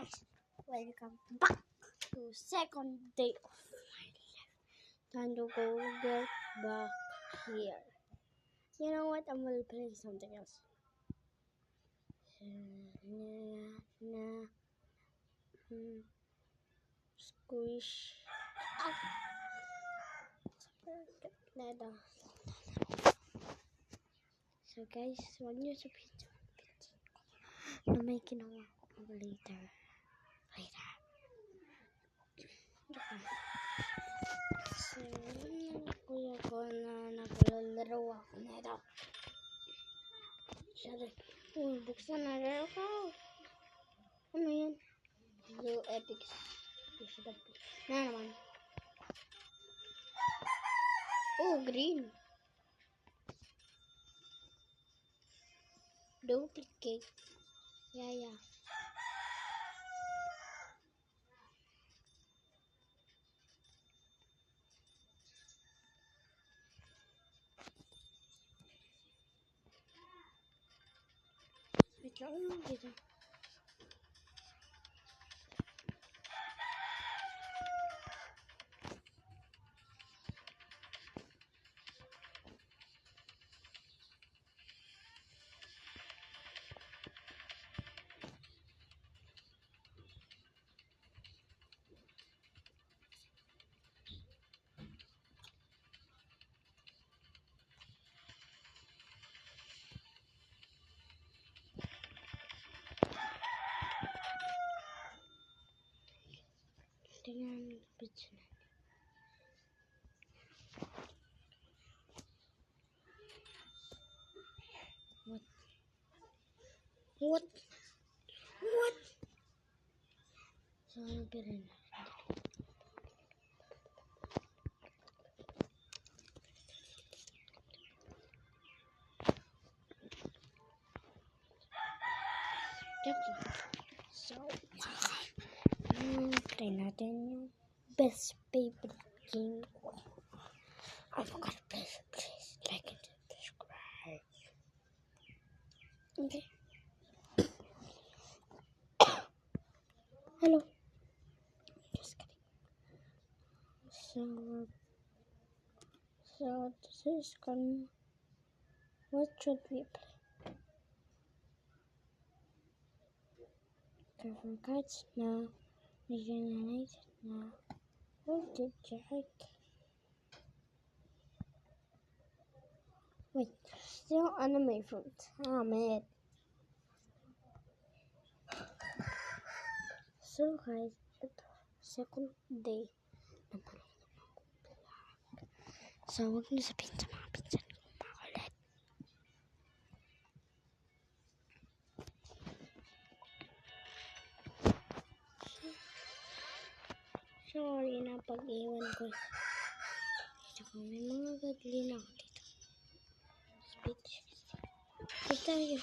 guys, welcome back to second day of my life. Time to go get back here. You know what? I'm gonna play something else. Squish. So guys, huwag nyo sabihin na may ginawa ko later. So, kuya ko na naglalaro ako nito. Sorry. Buksan na rin ako. Ano yan? Blue Epic. Na naman. Oh, green. Duplicate. Yeah. Wait lang dito. Tingnan yung picture na. What? So, ano pa rin? So, try natin yung best favorite game ko. I forgot to please like and subscribe. Okay. Hello. Just kidding. So this is what should we play? Cover cards now. Regenerate now. What did Jack? Wait, still anime fruit. Oh man. So guys, ito, second day naman. So huwag niyo sabihin sa mga pinsan ko makulit. Sorry na pag-iwan ko. Tsaka may mga gadlin ako dito. Speech. Ito tayo.